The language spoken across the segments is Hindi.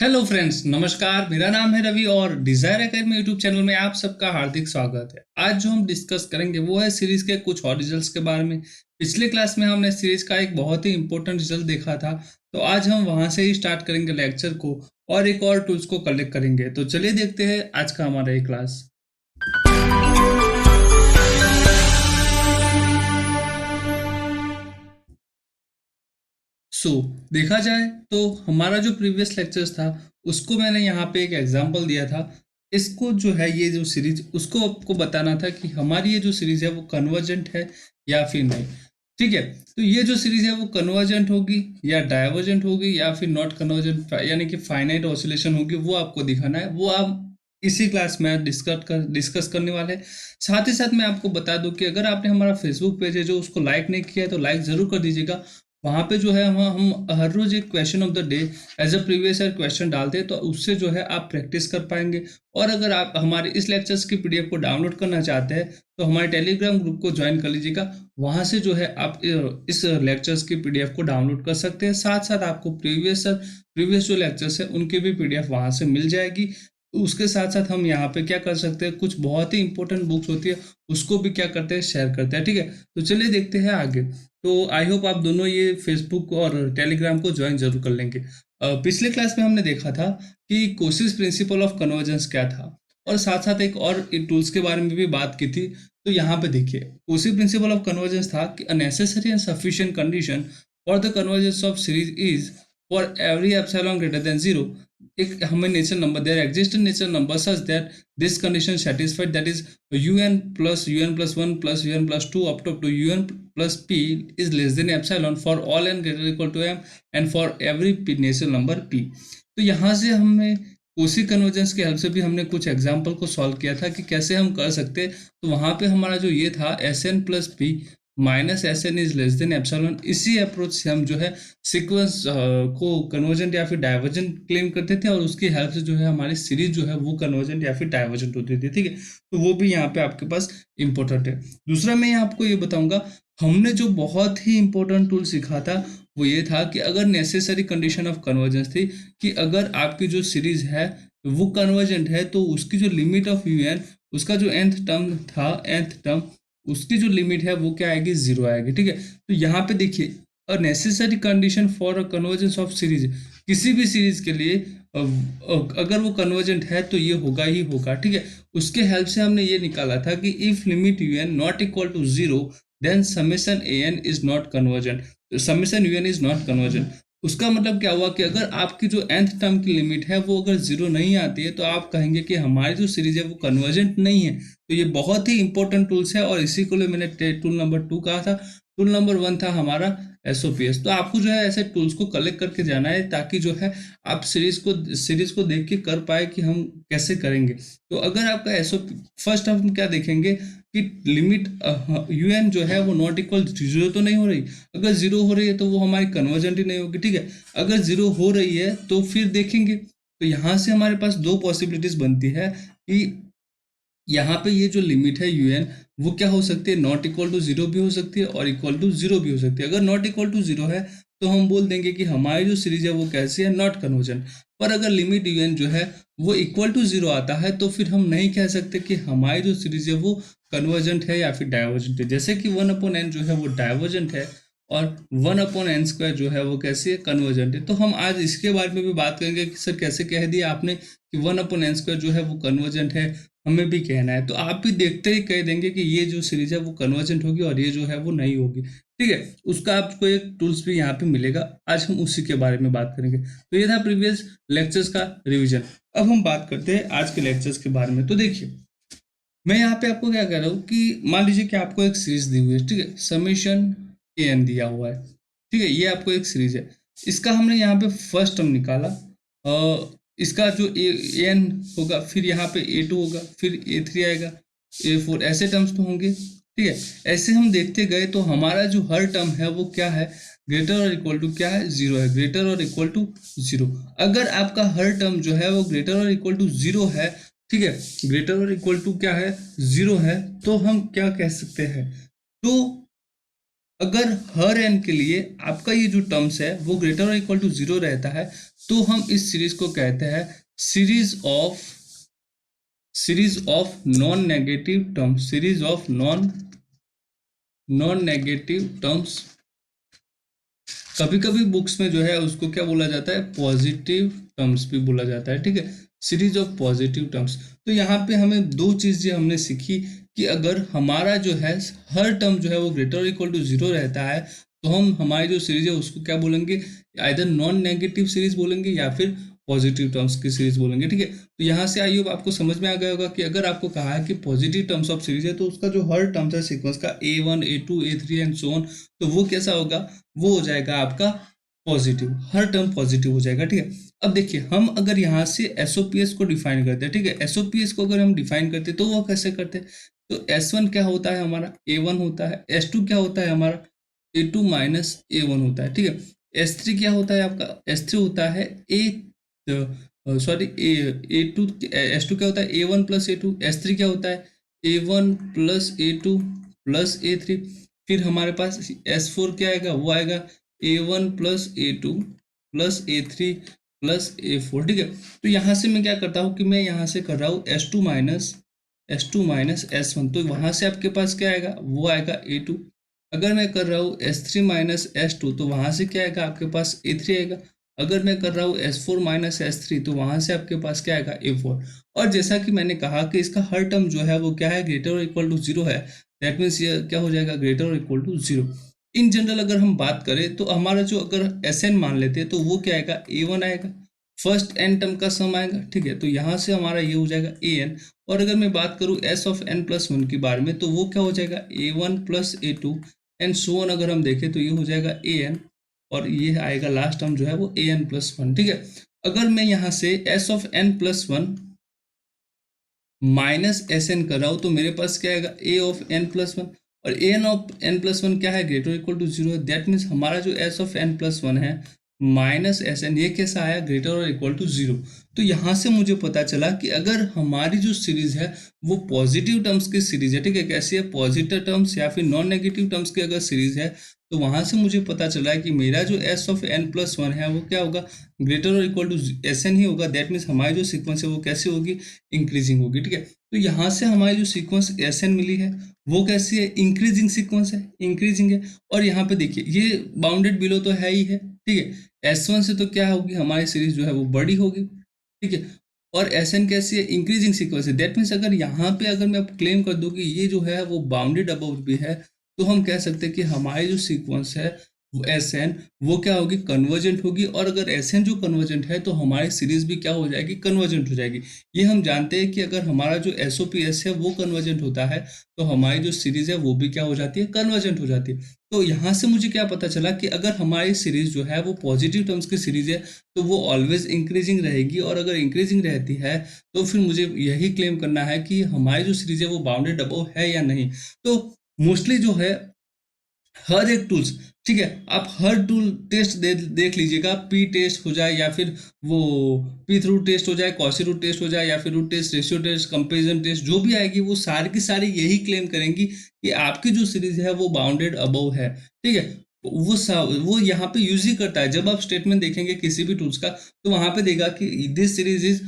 हेलो फ्रेंड्स, नमस्कार। मेरा नाम है रवि और डिजायर एकेडमी यूट्यूब चैनल में आप सबका हार्दिक स्वागत है। आज जो हम डिस्कस करेंगे वो है सीरीज के कुछ और रिजल्ट्स के बारे में। पिछले क्लास में हमने सीरीज का एक बहुत ही इंपॉर्टेंट रिजल्ट देखा था, तो आज हम वहां से ही स्टार्ट करेंगे लेक्चर को और एक और टूल्स को कलेक्ट करेंगे। तो चलिए देखते हैं आज का हमारा ये क्लास। सो देखा जाए तो हमारा जो प्रीवियस लेक्चर्स था उसको मैंने यहाँ पे एक एग्जांपल दिया था। इसको जो है ये जो सीरीज उसको आपको बताना था कि हमारी ये जो सीरीज है वो कन्वर्जेंट है या फिर नहीं। ठीक है, तो ये जो सीरीज है वो कन्वर्जेंट होगी या डाइवर्जेंट होगी या फिर नॉट कन्वर्जेंट यानी कि फाइनाइट ऑसिलेशन होगी, वो आपको दिखाना है। वो आप इसी क्लास में डिस्कस करने वाले हैं। साथ ही साथ मैं आपको बता दूं कि अगर आपने हमारा फेसबुक पेज है जो उसको लाइक नहीं किया है तो लाइक जरूर कर दीजिएगा। वहाँ पे जो है हम हर रोज एक question of the day as a previous year question डालते हैं, तो उससे जो है आप प्रैक्टिस कर पाएंगे। और अगर आप हमारे इस लेक्चर्स की पीडीएफ को डाउनलोड करना चाहते हैं तो हमारे टेलीग्राम ग्रुप को ज्वाइन कर लीजिएगा। वहाँ से जो है आप इस लेक्चर्स की पीडीएफ को डाउनलोड कर सकते हैं। साथ साथ आपको प्रीवियस जो लेक्चर्स है उनकी भी पीडीएफ वहाँ से मिल जाएगी। उसके साथ साथ हम यहाँ पे क्या कर सकते हैं, कुछ बहुत ही इंपॉर्टेंट बुक्स होती है उसको भी क्या करते हैं, शेयर करते हैं। ठीक है, तो चलिए देखते हैं आगे। तो आई होप आप दोनों ये फेसबुक और टेलीग्राम को ज्वाइन जरूर कर लेंगे। पिछले क्लास में हमने देखा था कि कोशिश प्रिंसिपल ऑफ कन्वर्जेंस क्या था, और साथ साथ एक और टूल्स के बारे में भी बात की थी। तो यहाँ पे देखिए, कोशिश प्रिंसिपल ऑफ कन्वर्जेंस था कि a necessary and sufficient condition for the convergence of series is for every epsilon greater than zero. एक हमें natural number there exist natural number such that this condition satisfied, that is un plus 1 plus un plus 2 up to un plus p is less than epsilon for all n greater or equal to m and for every p natural number p। तो यहाँ से हमने कोशी कन्वर्जेंस के हेल्प से भी हमने कुछ एग्जाम्पल को सॉल्व किया था कि कैसे हम कर सकते हैं। तो वहाँ पे हमारा जो ये था S N plus P minus S N is less than epsilon, इसी अप्रोच से हम जो है सीक्वेंस को कन्वर्जेंट या फिर डाइवर्जेंट क्लेम करते थे, और उसकी हेल्प से जो है हमारी सीरीज जो है वो कन्वर्जेंट या फिर डाइवर्जेंट होती थी। ठीक है, तो वो भी यहाँ पे आपके पास इंपॉर्टेंट है। दूसरा मैं आपको ये बताऊंगा, हमने जो बहुत ही इंपॉर्टेंट टूल सीखा था वो ये था कि अगर नेसेसरी कंडीशन ऑफ कन्वर्जेंस थी कि अगर आपकी जो सीरीज है वो कन्वर्जेंट है तो उसकी जो लिमिट ऑफ यू एन, उसका जो nth टर्म था, nth टर्म उसकी जो लिमिट है वो क्या आएगी, जीरो आएगी। ठीक है, तो यहाँ पे देखिए, a necessary condition for a convergence of series, किसी भी सीरीज के लिए अगर वो कन्वर्जेंट है तो ये होगा ही होगा। ठीक है, उसके हेल्प से हमने ये निकाला था कि if limit U N not equal to zero then summation A N is not convergent, summation U N is not convergent. उसका मतलब क्या हुआ कि अगर आपकी जो nth टर्म की लिमिट है वो अगर जीरो नहीं आती है तो आप कहेंगे कि हमारी जो सीरीज है वो कन्वर्जेंट नहीं है। तो ये बहुत ही इंपॉर्टेंट टूल्स है, और इसी को लिए मैंने टूल नंबर 2 कहा था। टूल नंबर 1 था हमारा एसओपीएस। तो आपको जो है ऐसे टूल्स को कलेक्ट करके जाना है ताकि जो है आप सीरीज को देख के कर पाए कि हम कैसे करेंगे। तो अगर आपका एसओ फर्स्ट हम क्या देखेंगे कि लिमिट यूएन जो है वो नॉट इक्वल जीरो तो नहीं हो रही। अगर जीरो हो रही है तो वो हमारी कन्वर्जेंट ही नहीं होगी। ठीक है, अगर जीरो हो रही है तो फिर देखेंगे, तो यहाँ से हमारे पास दो पॉसिबिलिटीज बनती है कि यहाँ पे ये जो लिमिट है यूएन वो क्या हो सकती है, नॉट इक्वल टू जीरो भी हो सकती है और इक्वल टू जीरो भी हो सकती है। अगर नॉट इक्वल टू जीरो है तो हम बोल देंगे कि हमारी जो सीरीज है वो कैसी है, नॉट कन्वर्जेंट। पर अगर लिमिट यूएन जो है वो इक्वल टू जीरो आता है तो फिर हम नहीं कह सकते कि हमारी जो सीरीज है वो कन्वर्जेंट है या फिर डाइवर्जेंट है। जैसे कि 1/n जो है वो डाइवर्जेंट है और 1/n² जो है वो कैसी है, कन्वर्जेंट है। तो हम आज इसके बारे में भी बात करेंगे कि सर कैसे कह दिया आपने कि 1/n² जो है वो कन्वर्जेंट है, हमें भी कहना है। तो आप भी देखते ही कह देंगे कि ये जो सीरीज है वो कन्वर्जेंट होगी और ये जो है वो नहीं होगी। ठीक है, उसका आपको एक टूल्स भी यहाँ पे मिलेगा। आज हम उसी के बारे में बात करेंगे। तो ये था प्रीवियस लेक्चर्स का रिवीजन। अब हम बात करते हैं आज के लेक्चर्स के बारे में। तो देखिए, मैं यहाँ पे आपको क्या कह रहा हूँ कि मान लीजिए कि आपको एक सीरीज दी हुई है। ठीक है, समेशन ए एन दिया हुआ है। ठीक है, ये आपको एक सीरीज है। इसका हमने यहाँ पे फर्स्ट टर्म निकाला, इसका जो ए एन होगा, फिर यहाँ पे A2 होगा, फिर A3 आएगा, A4, ऐसे टर्म्स तो होंगे। ठीक है, ऐसे हम देखते गए तो हमारा जो हर टर्म है वो क्या है, ग्रेटर और इक्वल टू क्या है, जीरो है। ग्रेटर और इक्वल टू जीरो। अगर आपका हर टर्म जो है वो ग्रेटर और इक्वल टू जीरो है, ठीक है, ग्रेटर और इक्वल टू क्या है, जीरो है, तो हम क्या कह सकते हैं, तो अगर हर एन के लिए आपका ये जो टर्म्स है वो ग्रेटर और इक्वल टू 0 रहता है तो हम इस सीरीज को कहते हैं series of non negative terms, series of non negative terms. कभी कभी बुक्स में जो है उसको क्या बोला जाता है, पॉजिटिव टर्म्स भी बोला जाता है, ठीक है, सीरीज ऑफ पॉजिटिव टर्म्स। तो यहाँ पे हमें दो चीजें हमने सीखी कि अगर हमारा जो है हर टर्म जो है वो ग्रेटर और इक्वल टू 0 रहता है तो हम हमारी जो सीरीज है उसको क्या बोलेंगे, आइदर नॉन नेगेटिव सीरीज बोलेंगे या फिर पॉजिटिव टर्म्स की सीरीज बोलेंगे, ठीक है। तो यहाँ से आई होप आपको समझ में आ गया होगा कि अगर आपको कहा है कि पॉजिटिव टर्म्स ऑफ सीरीज है तो उसका जो हर टर्म्स है सीक्वेंस का A1 A2 A3 and so on, तो वो कैसा होगा, वो हो जाएगा आपका पॉजिटिव, हर टर्म पॉजिटिव हो जाएगा, ठीक है। अब देखिए हम अगर यहाँ से एसओपीएस को डिफाइन करते हैं, ठीक है, एसओपीएस को अगर हम डिफाइन करते हैं तो वो कैसे करते हैं, तो S1 क्या होता है हमारा A1 होता है, S2 क्या होता है हमारा A2 माइनस A1 होता है, ठीक है। S3 क्या होता है आपका, S3 होता है ए सॉरी A2, S2 क्या होता है A1 प्लस A2, S3 क्या होता है A1 plus A2 plus A3, फिर हमारे पास S4 क्या आएगा, वो आएगा A1 plus A2 plus A3 plus A4, ठीक है। तो यहाँ से मैं क्या करता हूँ कि मैं यहाँ से कर रहा हूँ S2 माइनस S1, तो वहाँ से आपके पास क्या आएगा, वो आएगा A2। अगर मैं कर रहा हूँ S3 माइनस S2 तो वहाँ से क्या आएगा आपके पास A3 आएगा। अगर मैं कर रहा हूँ S4 माइनस S3 तो वहाँ से आपके पास क्या आएगा A4। और जैसा कि मैंने कहा कि इसका हर टर्म जो है वो क्या है, ग्रेटर और इक्वल टू 0 है, दैट मीन्स ये क्या हो जाएगा, ग्रेटर और इक्वल टू 0। इन जनरल अगर हम बात करें तो हमारा जो अगर SN मान लेते हैं तो वो क्या आएगा, A1 आएगा, फर्स्ट एन टर्म का सम आएगा, ठीक है। तो यहाँ से हमारा ये हो जाएगा AN। और अगर मैं बात करूँ S ऑफ n प्लस 1 के बारे में तो वो क्या हो जाएगा A1 plus A2 and so on. अगर हम देखें तो ये हो जाएगा AN और ये आएगा लास्ट टर्म जो है वो AN प्लस 1, ठीक है। अगर मैं यहाँ से S of n plus 1 minus SN कर रहा हूँ तो मेरे पास क्या आएगा A ऑफ n प्लस 1, और AN ऑफ n प्लस 1 क्या है, ग्रेटर इक्वल टू 0 है, दैट मीन्स हमारा जो S ऑफ n प्लस 1 है माइनस SN ये कैसा आया, ग्रेटर और इक्वल टू 0। तो यहाँ से मुझे पता चला कि अगर हमारी जो सीरीज है वो पॉजिटिव टर्म्स की सीरीज है, ठीक है, कैसी है, पॉजिटिव टर्म्स या फिर नॉन नेगेटिव टर्म्स की अगर सीरीज है तो वहां से मुझे पता चला कि मेरा जो S ऑफ n प्लस 1 है वो क्या होगा, ग्रेटर और इक्वल टू SN ही होगा, दैट मीन्स हमारी जो सीक्वेंस है वो कैसी होगी, इंक्रीजिंग होगी, ठीक है। तो यहाँ से हमारी जो सीक्वेंस SN मिली है वो कैसी है, इंक्रीजिंग सीक्वेंस है, इंक्रीजिंग है। और यहाँ पे देखिए ये बाउंडेड बिलो तो है ही है, ठीक है, S1 से तो क्या होगी, हमारी सीरीज जो है वो बड़ी होगी, ठीक है। और SN कैसी है, इंक्रीजिंग सीक्वेंस है, दैट मीन्स अगर यहाँ पे अगर मैं क्लेम कर दूं कि ये जो है वो बाउंडेड अबाउट भी है तो हम कह सकते हैं कि हमारी जो सीक्वेंस है वो SN वो क्या होगी, कन्वर्जेंट होगी। और अगर SN जो कन्वर्जेंट है तो हमारी सीरीज भी क्या हो जाएगी, कन्वर्जेंट हो जाएगी। ये हम जानते हैं कि अगर हमारा जो SOPS है वो कन्वर्जेंट होता है तो हमारी जो सीरीज है वो भी क्या हो जाती है, कन्वर्जेंट हो जाती है। तो यहाँ से मुझे क्या पता चला कि अगर हमारी सीरीज जो है वो पॉजिटिव टर्म्स की सीरीज है तो वो ऑलवेज इंक्रीजिंग रहेगी, और अगर इंक्रीजिंग रहती है तो फिर मुझे यही क्लेम करना है कि हमारी जो सीरीज है वो बाउंडेड अबव है या नहीं। तो मोस्टली जो है हर एक टूल्स, ठीक है, आप हर टूल टेस्ट देख लीजिएगा, पी टेस्ट हो जाए या फिर वो पी थ्रू टेस्ट हो जाए, कॉसी रूट टेस्ट हो जाए या फिर root test, ratio test, comparison test, जो भी आएगी वो सारी की सारी यही क्लेम करेंगी कि आपकी जो सीरीज है वो बाउंडेड अबव है, ठीक है। वो यहाँ पे यूज ही करता है, जब आप स्टेटमेंट देखेंगे किसी भी टूल्स का तो वहां पे देगा कि this series is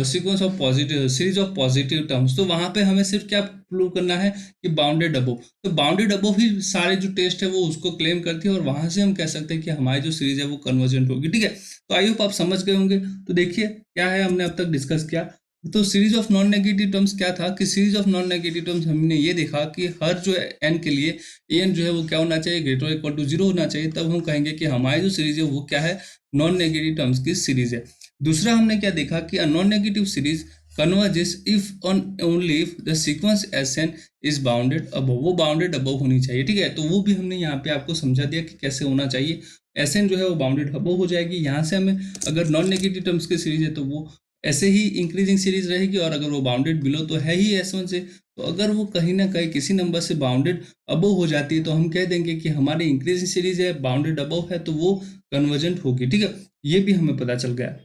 sequence of positive series of positive terms, तो वहां पे हमें सिर्फ क्या प्रूव करना है कि बाउंडेड अबव। तो बाउंडेड अबव ही सारे जो टेस्ट है वो उसको क्लेम करती है और वहां से हम कह सकते हैं कि हमारी जो सीरीज है वो कन्वर्जेंट होगी, ठीक है। तो आई होप आप समझ गए होंगे। तो देखिए क्या है हमने अब तक डिस्कस किया। तो series of non negative terms क्या था कि series of non negative terms हमने ये देखा कि हर जो एन के लिए एन जो है वो क्या होना चाहिए, ग्रेटर इक्वल टू 0 होना चाहिए, तब हम कहेंगे कि हमारी जो सीरीज है वो क्या है, नॉन नेगेटिव टर्म्स की सीरीज है। दूसरा हमने क्या देखा कि non negative series converges if only if the sequence SN is bounded above, वो बाउंडेड अबव होनी चाहिए, ठीक है। तो वो भी हमने यहाँ पे आपको समझा दिया कि कैसे होना चाहिए, SN जो है वो बाउंडेड अबव हो जाएगी। यहाँ से हमें अगर नॉन नेगेटिव टर्म्स की सीरीज है तो वो ऐसे ही इंक्रीजिंग सीरीज रहेगी, और अगर वो बाउंडेड बिलो तो है ही S1 से, तो अगर वो कहीं ना कहीं किसी नंबर से बाउंडेड अबव हो जाती है तो हम कह देंगे कि हमारी इंक्रीजिंग सीरीज है, बाउंडेड अबव है, तो वो कन्वर्जेंट होगी, ठीक है। ये भी हमें पता चल गया।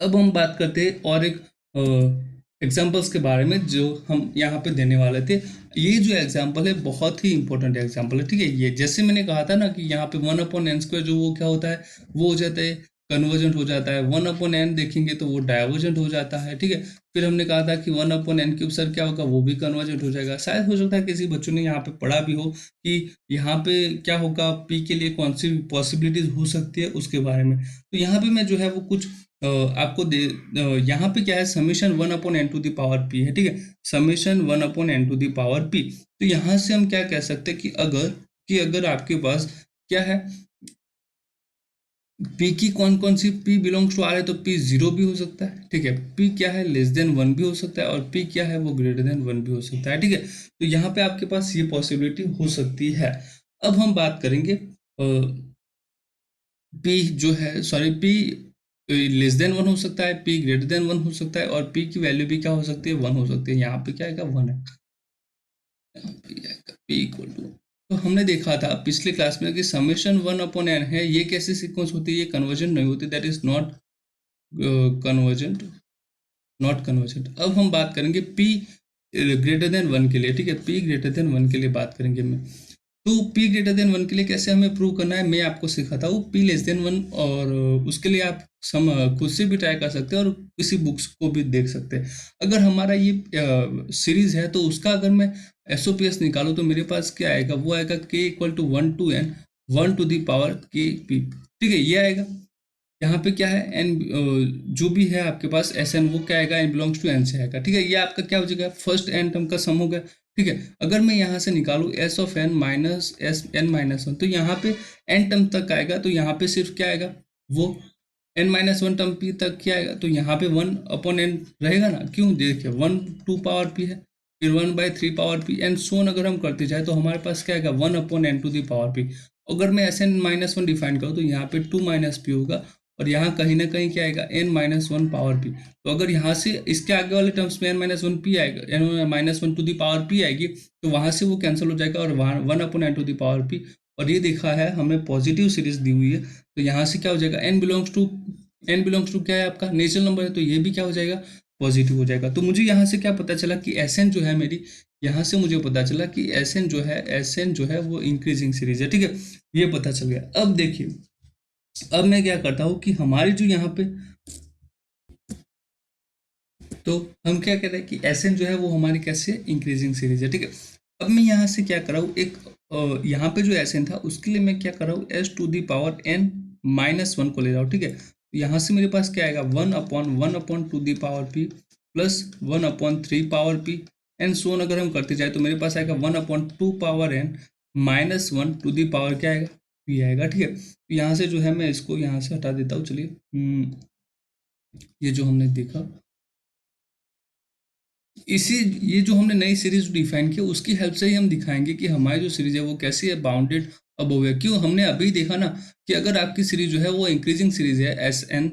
अब हम बात करते हैं और एक एग्जाम्पल्स के बारे में जो हम यहाँ पे देने वाले थे। ये जो एग्जाम्पल है बहुत ही इंपॉर्टेंट एग्जाम्पल है, ठीक है। ये जैसे मैंने कहा था ना कि यहाँ पे 1/n² जो वो क्या होता है, वो हो जाता है कन्वर्जेंट हो जाता है। 1/n देखेंगे तो वो डाइवर्जेंट हो जाता है, ठीक है। फिर हमने कहा था कि 1/n³ सर क्या होगा, वो भी कन्वर्जेंट हो जाएगा। शायद हो सकता है किसी बच्चों ने यहाँ पे पढ़ा भी हो कि यहाँ पे क्या होगा, पी के लिए कौन सी पॉसिबिलिटीज हो सकती है उसके बारे में। तो यहाँ पे मैं जो है वो कुछ आपको दे यहाँ पे क्या है, समेशन 1/n² है, ठीक है। समेशन 1/n² तो यहाँ से हम क्या कह सकते हैं कि अगर आपके पास क्या है, पी की कौन कौन सी, पी बिलोंग्स टू आर है तो पी 0 भी हो सकता है, ठीक है। पी क्या है, <1 भी हो सकता है, और पी क्या है वो <1 भी हो सकता है, ठीक है। तो यहाँ पे आपके पास ये पॉसिबिलिटी हो सकती है। अब हम बात करेंगे पी जो है, सॉरी, पी <1 हो सकता है, पी <1 हो सकता है, और पी की वैल्यू भी क्या हो सकती है, 1 हो सकती है। यहाँ पे क्या आएगा, 1 है, यहाँ पे आएगा पी इक्वल टू। तो हमने देखा था पिछले क्लास में कि समेशन 1/n है, ये कैसी सीक्वेंस होती है, ये कन्वर्जन नहीं होती, that is not convergent, not convergent. अब हम बात करेंगे पी <1 के लिए, ठीक है। पी <1 के लिए बात करेंगे मैं। तो P <1 के लिए कैसे हमें प्रूव करना है, मैं आपको सिखाता हूँ। P <1, और उसके लिए आप खुद से भी ट्राई कर सकते हैं और किसी बुक्स को भी देख सकते हैं। अगर हमारा ये सीरीज है तो उसका अगर मैं SOPS निकालूं तो मेरे पास क्या आएगा, वो आएगा K = 1 to n 1⁻Kp, ठीक है, ये आएगा। यहाँ पे क्या है, n जो भी है आपके पास Sn, वो क्या आएगा, n बिलोंग्स टू n से आएगा, ठीक है। ये आपका क्या हो जाएगा, फर्स्ट n टर्म का सम हो गया, ठीक है। अगर मैं यहाँ से निकालूँ S of n minus S N minus one, तो यहाँ पे n टर्म तक आएगा, तो यहाँ पे सिर्फ क्या आएगा, वो n-1 टर्म p तक क्या आएगा, तो यहाँ पे 1/n रहेगा ना, क्यों, देखिए 1 2 p है, फिर 1/3 p एंड सोन अगर हम करते जाए तो हमारे पास क्या आएगा, 1/n⁻p। अगर मैं Sn-1 डिफाइन करूँ तो यहाँ पे 2 - p होगा, और यहाँ कहीं ना कहीं क्या आएगा, n-1 p। तो अगर यहाँ से इसके आगे वाले टर्म्स में n-1p आएगा, n-1 आएगी, तो वहां से वो कैंसिल हो जाएगा, और 1/n⁻p। और ये देखा है हमने, पॉजिटिव सीरीज दी हुई है, तो यहाँ से क्या हो जाएगा, n बिलोंग्स टू क्या है, आपका नेचुरल नंबर है, तो ये भी क्या हो जाएगा, पॉजिटिव हो जाएगा। तो मुझे यहाँ से क्या पता चला कि Sn जो है मेरी, यहाँ से मुझे पता चला कि Sn जो है वो इंक्रीजिंग सीरीज है, ठीक है। ये पता चल गया। अब देखिए, अब मैं क्या करता हूँ कि हमारी जो यहाँ पे, तो हम क्या कह रहे हैं कि Sn जो है वो हमारी कैसे इंक्रीजिंग सीरीज है, ठीक है। अब मैं यहाँ से क्या कर रहा हूँ, एक यहाँ पे जो Sn था उसके लिए मैं क्या कर रहा हूँ, S⁻n-1 को ले रहा हूँ, ठीक है। तो यहाँ से मेरे पास क्या आएगा, 1/1/2p प्लस 1/3p एंड सोन अगर हम करते जाए तो मेरे पास आएगा 1/2n-1 क्या आएगा, p आएगा, ठीक है। तो यहाँ से जो है मैं इसको यहाँ से हटा देता हूँ, चलिए। ये जो हमने देखा, इसी ये जो हमने नई सीरीज डिफाइन की उसकी हेल्प से ही हम दिखाएंगे कि हमारी जो सीरीज है वो कैसी है, बाउंडेड अबव है। क्यों, हमने अभी देखा ना कि अगर आपकी सीरीज जो है वो इंक्रीजिंग सीरीज है, Sn,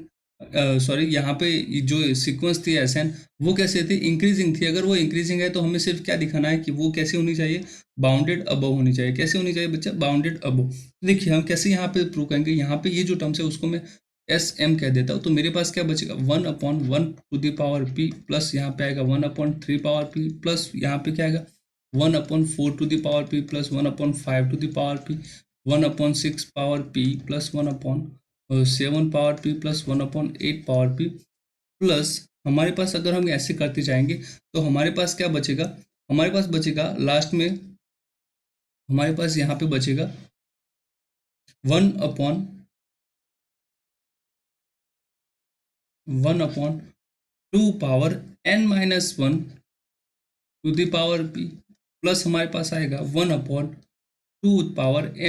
सॉरी, यहाँ पे जो सीक्वेंस थी Sn, वो कैसे थी, इंक्रीजिंग थी। अगर वो इंक्रीजिंग है तो हमें सिर्फ क्या दिखाना है कि वो कैसे होनी चाहिए, बाउंडेड अबव होनी चाहिए। कैसे होनी चाहिए बच्चा, बाउंडेड अबव। देखिए हम कैसे यहाँ पे प्रूव करेंगे, यहाँ पे ये जो टर्म्स है उसको मैं SM कह देता हूँ, तो मेरे पास क्या बचेगा, 1/1 प्लस यहाँ पे आएगा 1/3 प्लस यहाँ पे क्या आएगा, 1/4 प्लस 1/5 1/6 प्लस 1/7 प्लस 1/8 प्लस, हमारे पास अगर हम ऐसे करते जाएंगे तो हमारे पास क्या बचेगा, हमारे पास बचेगा लास्ट में, हमारे पास यहाँ पे बचेगा 1/2 n-1 प्लस हमारे पास आएगा 1/2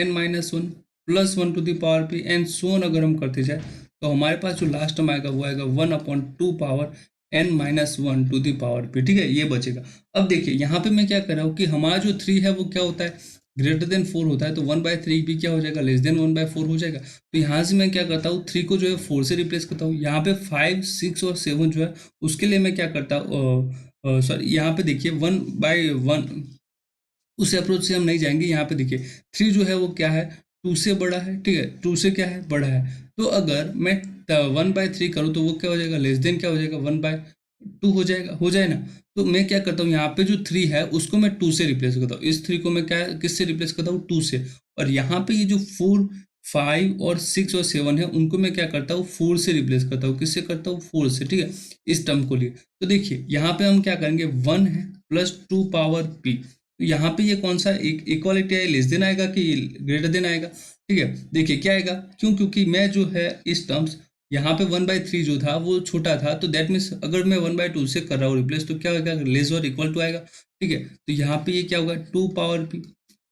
n-1 प्लस 1 एंड सोन अगर हम करते जाए तो हमारे पास जो लास्ट टर्म आएगा वो आएगा 1/2 n-1, ठीक है, ये बचेगा। अब देखिए यहाँ पे मैं क्या कर रहा हूँ कि हमारा जो 3 है वो क्या होता है, >4 होता है, तो 1/3 भी क्या हो जाएगा, <1/4 हो जाएगा। तो यहाँ से मैं क्या करता हूँ, 3 को जो है 4 से रिप्लेस करता हूँ। यहाँ पे 5 6 और 7 जो है उसके लिए मैं क्या करता हूँ, सॉरी, यहाँ पे देखिए 1/1, उस अप्रोच से हम नहीं जाएंगे। यहाँ पे देखिए 3 जो है वो क्या है, 2 से बड़ा है, ठीक है, 2 से क्या है, बड़ा है। तो अगर मैं 1/3 करूँ तो वो क्या हो जाएगा, <, क्या हो जाएगा, 2 हो जाए ना। तो मैं क्या करता हूँ, यहाँ पे जो 3 है उसको मैं 2 से रिप्लेस करता हूँ, इस 3 को मैं क्या किससे रिप्लेस करता हूँ, 2 से। और यहाँ पे ये जो 4 5 और 6 और 7 है उनको मैं क्या करता हूँ, 4 से रिप्लेस करता हूँ, किससे करता हूँ, 4 से, ठीक है, इस टर्म को लिए। तो देखिए यहाँ पे हम क्या करेंगे, 1 है प्लस 2 पावर पी, तो यहाँ पे ये कौन सा एक इक्वालिटी है, लेस देन आएगा कि ग्रेटर देन आएगा, ठीक है। देखिए क्या आएगा, क्यों, क्योंकि मैं जो है इस टर्म्स यहाँ पे 1/3 जो था वो छोटा था, तो दैट मीन्स अगर मैं 1/2 से कर रहा हूँ रिप्लेस तो क्या होगा, लेस और इक्वल टू आएगा, ठीक है। तो यहाँ पे ये क्या होगा, 2 पावर पी,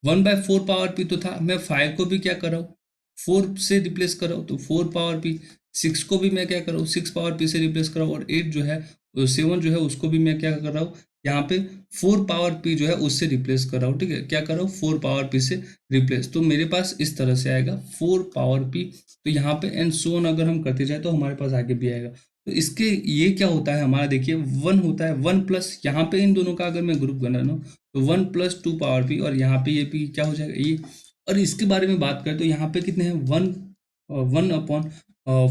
1/4 पावर पी तो था, मैं 5 को भी क्या कर रहा हूँ, 4 से रिप्लेस कर रहा हूँ, तो 4 पावर पी, 6 को भी मैं क्या कर रहा हूँ, 6 पावर पी से रिप्लेस कर रहा हूँ, और 8 जो है 7 जो है उसको भी मैं क्या कर रहा हूँ, यहाँ पे 4 पावर पी जो है उससे रिप्लेस कर रहा हूँ, ठीक है, क्या कर रहा हूँ, 4 पावर पी से रिप्लेस। तो मेरे पास इस तरह से आएगा 4 पावर पी, तो यहाँ पे एंड सो ऑन अगर हम करते जाए तो हमारे पास आगे भी आएगा। तो इसके ये क्या होता है हमारा, देखिए 1 होता है, 1 प्लस यहाँ पे इन दोनों का अगर मैं ग्रुप बना लूँ तो 1 प्लस 2 पावर पी, और यहाँ पे ये पी क्या हो जाएगा ये। और इसके बारे में बात करें तो यहाँ पे कितने हैं, 1 upon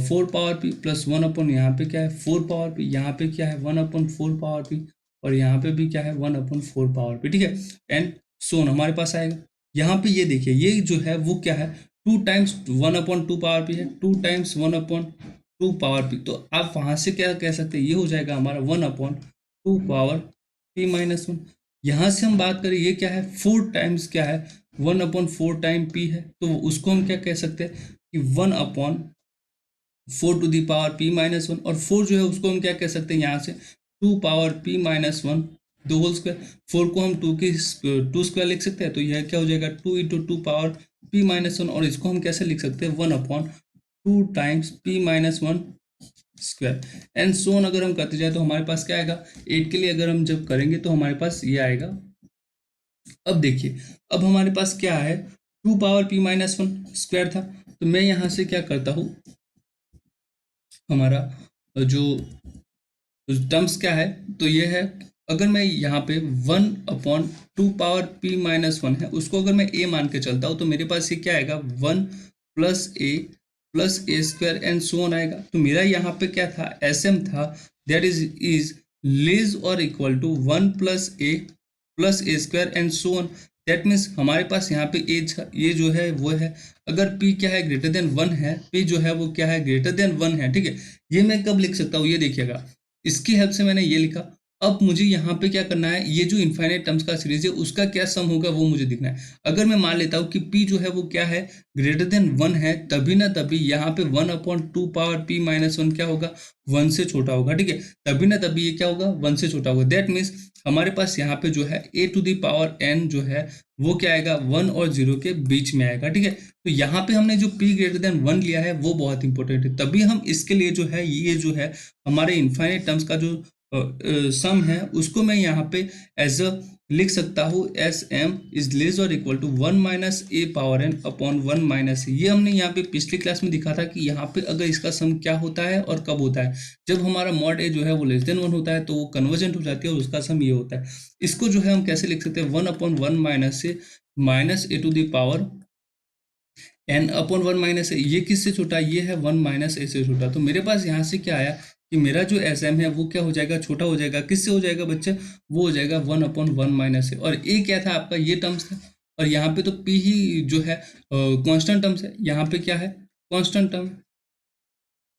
4 power P plus 1 upon यहाँ पे क्या है 4 पावर पी, यहाँ पे क्या है 1 अपॉन 4 पावर पी, और यहाँ पे भी क्या है 1 अपॉन 4 पावर पी, ठीक है, एंड सोन हमारे पास आएगा। यहाँ पे ये देखिए ये जो है वो क्या है, 2 टाइम्स 1 अपॉन 2 पावर पी है, 2 टाइम्स 1 अपॉन 2 पावर पी, तो आप वहाँ से क्या कह सकते हैं, ये हो जाएगा हमारा 1 अपॉन 2 पावर पी माइनस 1। यहाँ से हम बात करें ये क्या है, 4 टाइम्स क्या है, 1 अपॉन 4 टाइम पी है, तो उसको हम क्या कह सकते हैं कि 1 upon 4 to the power P minus 1, और 4 जो है उसको हम क्या कह सकते हैं यहाँ से 2 पावर पी माइनस 1 दो होल स्क्वायर, 4 को हम 2 स्क्वायर लिख सकते हैं, तो यह क्या हो जाएगा 2 इंटू 2 पावर पी माइनस 1, और इसको हम कैसे लिख सकते हैं 1 upon 2 times P minus 1 square, and so on अगर हम करते जाए तो हमारे पास क्या आएगा, 8 के लिए अगर हम जब करेंगे तो हमारे पास ये आएगा। अब देखिए अब हमारे पास क्या है, 2 पावर पी माइनस 1 स्क्वायर था, तो मैं यहाँ से क्या करता हूँ, हमारा जो टर्म्स क्या है, तो ये है, अगर मैं यहाँ पे 1 अपॉन 2 पावर p माइनस 1 है उसको अगर मैं a मान के चलता हूँ तो मेरे पास ये क्या आएगा 1 plus A square and so on आएगा। तो मेरा यहाँ पे क्या था, sm था, दैट इज लेस और equal to 1 plus A square and so on. That means हमारे पास यहाँ पे ये जो है वो है, अगर p क्या है ग्रेटर देन 1 है, p जो है वो क्या है ग्रेटर देन 1 है, ठीक है। ये मैं कब लिख सकता हूँ, ये देखिएगा, इसकी हेल्प से मैंने ये लिखा। अब मुझे यहाँ पे क्या करना है, ये जो इनफाइनाइट टर्म्स का सीरीज है उसका क्या सम होगा वो मुझे दिखना है। अगर मैं मान लेता हूँ कि p जो है वो क्या है ग्रेटर देन 1 है, तभी ना तभी यहाँ पे 1 अपॉन 2 पावर p माइनस 1 क्या होगा 1 से छोटा होगा, ठीक है, तभी ना तभी ये क्या होगा 1 से छोटा होगा। दैट मीन्स हमारे पास यहाँ पे जो है a to the power n जो है वो क्या आएगा 1 और 0 के बीच में आएगा, ठीक है। तो यहाँ पे हमने जो p ग्रेटर देन 1 लिया है वो बहुत इंपॉर्टेंट है, तभी हम इसके लिए जो है ये जो है हमारे इनफाइनाइट टर्म्स का जो सम है उसको मैं यहाँ पे एज अ लिख सकता हूँ, एस एम इज लेस और equal to 1 minus A power N upon 1 minus. ये हमने यहाँ पे पिछली क्लास में दिखा था कि यहाँ पे अगर इसका सम क्या होता है और कब होता है, जब हमारा मॉड ए जो है वो लेस देन 1 होता है तो वो कन्वर्जेंट हो जाती है और उसका सम ये होता है। इसको जो है हम कैसे लिख सकते हैं 1 अपॉन 1 माइनस से minus A to the power N upon 1 minus A, ये किससे छोटा, ये है 1 माइनस ए से छोटा। तो मेरे पास यहाँ से क्या आया कि मेरा जो एस एम है वो क्या हो जाएगा, छोटा हो जाएगा, किससे हो जाएगा बच्चे, वो हो जाएगा 1 अपॉन 1 माइनस ए, और ए क्या था आपका, ये टर्म्स था, और यहाँ पे तो पी ही जो है कांस्टेंट टर्म्स है, यहाँ पे क्या है कांस्टेंट टर्म,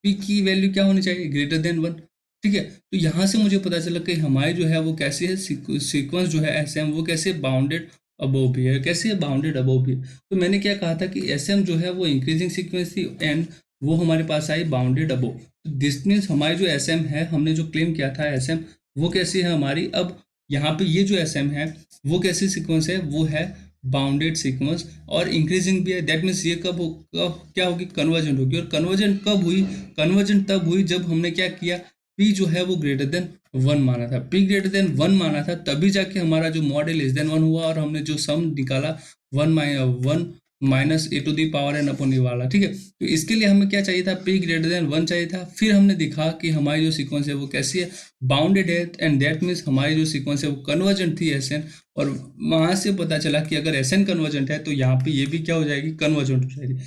पी की वैल्यू क्या होनी चाहिए ग्रेटर देन 1, ठीक है। तो यहाँ से मुझे पता चला कि हमारे जो है वो कैसे है सीक्वेंस जो है एस एम वो कैसे बाउंडेड अबोव भी है, कैसे बाउंडेड अबोव भी है। तो मैंने क्या कहा था कि एस एम जो है वो इंक्रीजिंग सीक्वेंस थी एंड वो हमारे पास आई बाउंडेड अबोव। तो दिस मीन्स हमारी जो एस एम है, हमने जो क्लेम किया था एस एम वो कैसी है हमारी, अब यहाँ पे ये जो एस एम है वो कैसी सीक्वेंस है, वो है बाउंडेड सीक्वेंस और इंक्रीजिंग भी है। दैट मीन्स ये क्या होगी कन्वर्जेंट होगी, और कन्वर्जेंट कब हुई, कन्वर्जेंट तब हुई जब हमने क्या किया p जो है वो ग्रेटर देन 1 माना था, p ग्रेटर देन 1 माना था, तभी जाके हमारा जो मॉडल लेस देन 1 हुआ और हमने जो सम निकाला 1 minus A to the power N upon A वाला, ठीक है। तो इसके लिए हमें क्या चाहिए था, p ग्रेटर देन 1 चाहिए था। फिर हमने दिखा कि हमारी जो सीक्वेंस है वो कैसी है बाउंडेड है, एंड दैट मीन्स हमारी जो सीक्वेंस है वो कन्वर्जेंट थी एस एन, और वहां से पता चला कि अगर एस एन कन्वर्जेंट है तो यहाँ पे ये भी क्या हो जाएगी कन्वर्जेंट हो जाएगी।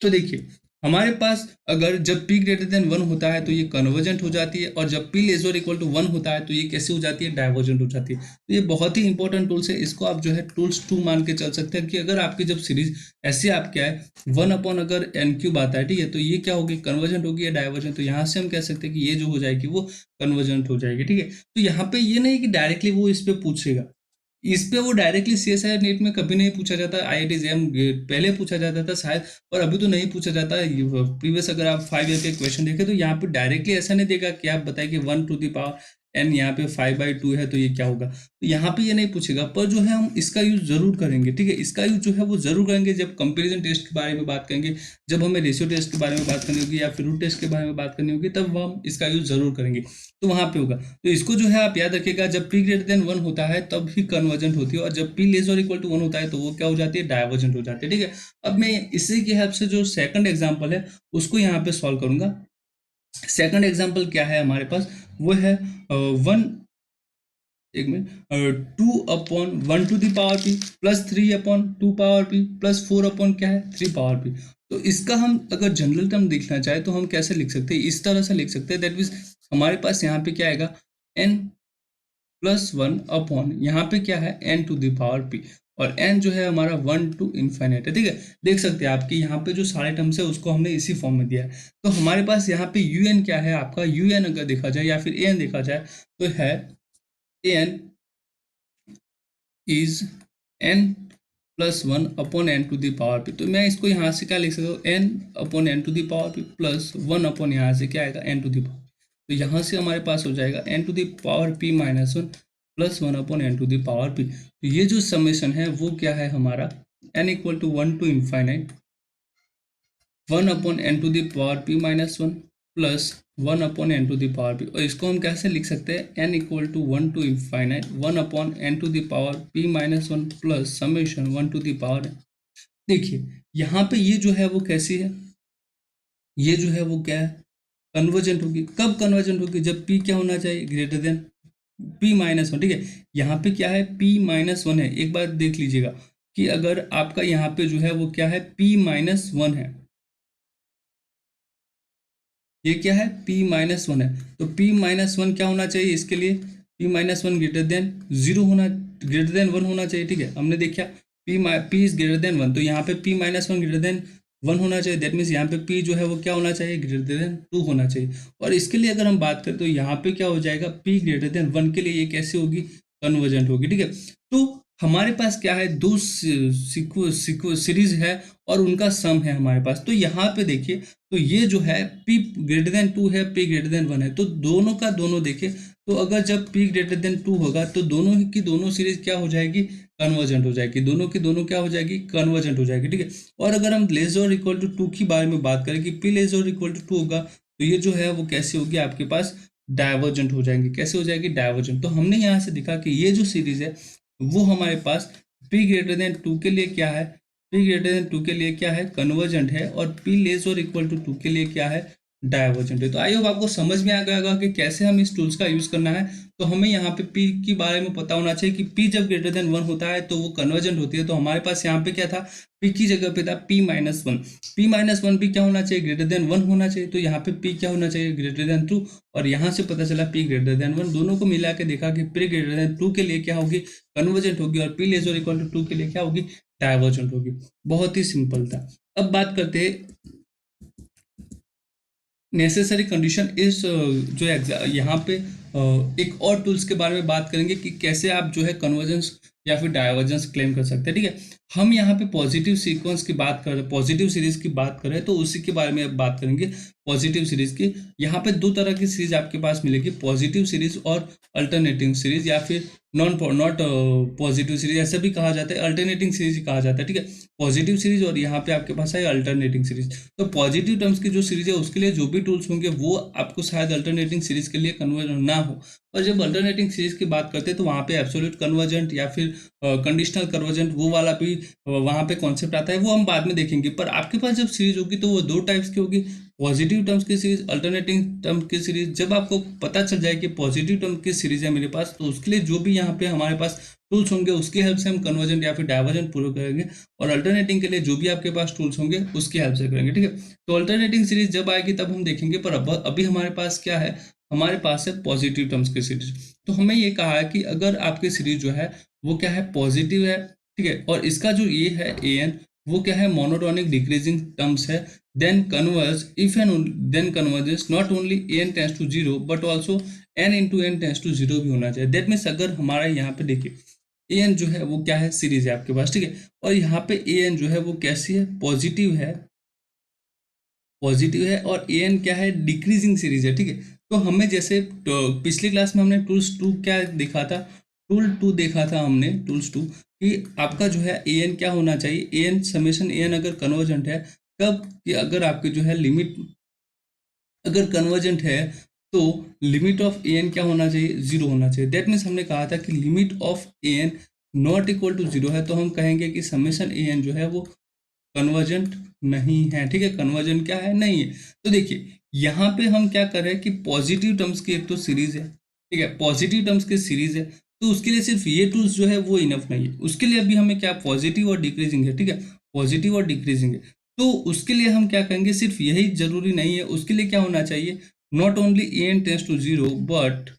तो देखिए हमारे पास अगर जब p ग्रेटर देन 1 होता है तो ये कन्वर्जेंट हो जाती है, और जब p लेस और इक्वल टू 1 होता है तो ये कैसे हो जाती है, डाइवर्जेंट हो जाती है। तो ये बहुत ही इंपॉर्टेंट टूल्स है, इसको आप जो है टूल्स 2 मान के चल सकते हैं कि अगर आपकी जब सीरीज ऐसे आप क्या है 1 अपॉन अगर एन क्यूब आता है, ठीक है, तो ये क्या होगी, कन्वर्जेंट होगी या डाइवर्जेंट। तो यहाँ से हम कह सकते हैं कि ये जो हो जाएगी वो कन्वर्जेंट हो जाएगी, ठीक है। तो यहाँ पे ये नहीं कि डायरेक्टली वो इस पे पूछेगा, इस पे वो डायरेक्टली सीएसआई नेट में कभी नहीं पूछा जाता। आईआईटी जेएम पहले पूछा जाता था शायद, और अभी तो नहीं पूछा जाता। प्रीवियस अगर आप 5 ईयर के क्वेश्चन देखें तो यहाँ पे डायरेक्टली ऐसा नहीं देगा कि आप बताएं कि 1 टू द पावर एन यहाँ पे 5/2 है तो ये क्या होगा, तो यहाँ पे ये नहीं पूछेगा। पर जो है हम इसका यूज जरूर करेंगे, ठीक है, इसका यूज जो है वो जरूर करेंगे जब कंपेरिजन टेस्ट के बारे में बात करेंगे, जब हमें रेशियो टेस्ट के बारे में बात करनी होगी या फिर रूट टेस्ट के बारे में बात करनी होगी, तब हम इसका यूज जरूर करेंगे। तो वहां पे होगा। तो इसको जो है आप याद रखिएगा, जब p ग्रेटर देन 1 होता है तब ही कन्वर्जेंट होती है, और जब p लेस और इक्वल टू 1 होता है तो वो क्या हो जाती है, डाइवर्जेंट हो जाती है, ठीक है। अब मैं इसी की हेल्प से जो सेकंड एग्जांपल है उसको यहाँ पे सॉल्व करूंगा। सेकंड एग्जांपल क्या है हमारे पास, वो है 2/1 to the power p plus 3/2 power p plus 4 क्या है 3 पावर p। तो इसका हम अगर जनरल टर्म देखना चाहे तो हम कैसे लिख सकते हैं, इस तरह से लिख सकते हैं। दैट मीन्स हमारे पास यहाँ पे क्या आएगा, n+1 अपॉन यहाँ पे क्या है n to the power p, और n जो है हमारा 1 टू इन्फाइनाइट है, ठीक है। देख सकते हैं आपकी यहाँ पे जो सारे टर्म्स है उसको हमने इसी फॉर्म में दिया है। तो हमारे पास यहाँ पे un क्या है, आपका un अगर देखा जाए या फिर an देखा जाए तो है an is n+1 upon n to the power p। तो मैं इसको यहाँ से क्या लिख सकता हूँ, n upon n to the power p plus 1 upon यहाँ से क्या आएगा n टू द पावर। तो यहाँ से हमारे पास हो जाएगा n to the power p minus 1 plus 1 upon n to the power p। तो ये जो समेशन है वो क्या है हमारा, n equal to 1 to infinite 1 upon n to the power p minus 1 plus 1 upon n to the power p। और इसको हम कैसे लिख सकते हैं, n equal to 1 to infinite 1 upon n to the power p minus 1 plus summation 1 to the power. देखिए यहाँ पे ये जो है वो कैसी है, ये जो है वो क्या है, कन्वर्जेंट होगी। कब कन्वर्जेंट होगी, जब p क्या होना चाहिए, ग्रेटर देन p माइनस 1, ठीक है। यहाँ पे क्या है p माइनस 1 है, एक बार देख लीजिएगा कि अगर आपका यहाँ पे जो है वो क्या है p माइनस 1 है, ये क्या है p-1 है। तो p-1 क्या होना चाहिए इसके लिए, p-1 ग्रेटर देन 0 होना, ग्रेटर देन 1 होना चाहिए, ठीक है। हमने देखा p इज ग्रेटर देन 1, तो यहाँ पे p-1 ग्रेटर देन 1 होना चाहिए। दैट मीन्स यहाँ पे p जो है वो क्या होना चाहिए, ग्रेटर देन 2 होना चाहिए। और इसके लिए अगर हम बात करें तो यहाँ पे क्या हो जाएगा, p ग्रेटर देन 1 के लिए ये कैसे होगी, कन्वर्जेंट होगी, ठीक है। तो हमारे पास क्या है, दो सीरीज है और उनका सम है हमारे पास। तो यहाँ पे देखिए, तो ये जो है p ग्रेटर देन 2 है, p ग्रेटर देन 1 है, तो दोनों का दोनों देखें तो अगर जब p ग्रेटर देन 2 होगा तो दोनों की दोनों सीरीज क्या हो जाएगी, कन्वर्जेंट हो जाएगी, दोनों की दोनों क्या हो जाएगी, कन्वर्जेंट हो जाएगी, ठीक है। और अगर हम लेस और इक्वल टू 2 की बारे में बात करें कि p लेस और इक्वल टू 2 होगा तो ये जो है वो कैसे होगी आपके पास, डाइवर्जेंट हो जाएंगे। कैसे हो जाएगी, डाइवर्जेंट। तो हमने यहाँ से देखा कि ये जो सीरीज है वो हमारे पास p ग्रेटर देन 2 के लिए क्या है, p ग्रेटर देन 2 के लिए क्या है, कन्वर्जेंट है, और p लेस और इक्वल टू 2 के लिए क्या है, डाइवर्जेंट है। तो आई होप आपको समझ में आ गया होगा कि कैसे हम इस टूल्स का यूज करना है। तो हमें यहाँ पे p के बारे में पता होना चाहिए कि p जब ग्रेटर देन 1 होता है तो वो कन्वर्जेंट होती है। तो हमारे पास यहाँ पे क्या था, p की जगह पे था p-1, p-1 भी क्या होना चाहिए, ग्रेटर देन 1 होना चाहिए। तो यहाँ पे p क्या होना चाहिए, ग्रेटर देन 2, और यहाँ से पता चला p ग्रेटर देन 1। दोनों को मिला के देखा कि p ग्रेटर देन 2 के लिए क्या होगी, कन्वर्जेंट होगी, और p लेस और इक्वल टू 2 के लिए क्या होगी, डाइवर्जेंट होगी। बहुत ही सिंपल था। अब बात करते हैं नेसेसरी कंडीशन इस जो यहाँ पे एक और टूल्स के बारे में बात करेंगे कि कैसे आप जो है कन्वर्जेंस या फिर डाइवर्जेंस क्लेम कर सकते हैं, ठीक है। हम यहाँ पे पॉजिटिव सीक्वेंस की बात कर रहे हैं, पॉजिटिव सीरीज की बात कर रहे हैं, तो उसी के बारे में अब बात करेंगे पॉजिटिव सीरीज की। यहाँ पे दो तरह की सीरीज आपके पास मिलेगी, पॉजिटिव सीरीज और अल्टरनेटिंग सीरीज, या फिर नॉट पॉजिटिव सीरीज ऐसा भी कहा जाता है, अल्टरनेटिंग सीरीज कहा जाता है, ठीक है। पॉजिटिव सीरीज और यहाँ पे आपके पास है अल्टरनेटिंग सीरीज। तो पॉजिटिव टर्म्स की जो सीरीज है उसके लिए जो भी टूल्स होंगे वो आपको शायद अल्टरनेटिंग सीरीज के लिए कन्वर्ट ना हो। और जब अल्टरनेटिंग सीरीज की बात करते हैं तो वहाँ पे एब्सोल्यूट कन्वर्जेंट या फिर कंडीशनल कन्वर्जेंट वो वाला भी वहाँ पे कॉन्सेप्ट आता है, वो हम बाद में देखेंगे। पर आपके पास जब सीरीज होगी तो वो दो टाइप्स की होगी, पॉजिटिव टर्म्स की सीरीज, अल्टरनेटिंग टर्म की सीरीज। जब आपको पता चल जाए कि पॉजिटिव टर्म की सीरीज है मेरे पास, तो उसके लिए जो भी यहाँ पे हमारे पास टूल्स होंगे उसकी हेल्प से हम कन्वर्जेंट या फिर डाइवर्जेंट प्रूव करेंगे, और अल्टरनेटिंग के लिए जो भी आपके पास टूल्स होंगे उसकी हेल्प से करेंगे, ठीक है। तो अल्टरनेटिंग सीरीज जब आएगी तब हम देखेंगे, पर अब अभी हमारे पास क्या है, हमारे पास है पॉजिटिव टर्म्स की सीरीज। तो हमें ये कहा है कि अगर आपकी सीरीज जो है वो क्या है, पॉजिटिव है, ठीक है, और इसका जो ये है ए एन, वो क्या है, मोनोटोनिक डिक्रीजिंग टर्म्स है, then converge if and then converges not only n tends to 0 but also n into n tends to 0 भी होना चाहिए। दैट मीन्स अगर हमारा यहाँ पे देखिए an जो है वो क्या है, सीरीज है आपके पास, ठीक है, और यहाँ पे an जो है वो कैसी है, पॉजिटिव है, पॉजिटिव है, और an क्या है, डिक्रीजिंग सीरीज है, ठीक है। तो हमें जैसे तो पिछली क्लास में हमने टूल्स टू क्या देखा था, टूल टू देखा था हमने, टूल्स टू, कि आपका जो है an क्या होना चाहिए, an समेशन an अगर कन्वर्जेंट है, कब कि अगर आपके जो है लिमिट अगर कन्वर्जेंट है तो लिमिट ऑफ ए एन क्या होना चाहिए, जीरो होना चाहिए। दैट मीन्स हमने कहा था कि limit of A N not equal to zero है, तो हम कहेंगे कि समेशन ए एन जो है वो कन्वर्जेंट नहीं है, ठीक है, कन्वर्जेंट क्या है, नहीं है। तो देखिए यहाँ पे हम क्या कर रहे हैं कि पॉजिटिव टर्म्स की एक तो सीरीज है, ठीक है, पॉजिटिव टर्म्स की सीरीज है, तो उसके लिए सिर्फ ये टूल्स जो है वो इनफ नहीं है, उसके लिए अभी हमें क्या, पॉजिटिव और डिक्रीजिंग है, ठीक है, पॉजिटिव और डिक्रीजिंग है। तो उसके लिए हम क्या कहेंगे, सिर्फ यही जरूरी नहीं है, उसके लिए क्या होना चाहिए, not only A N tends to zero but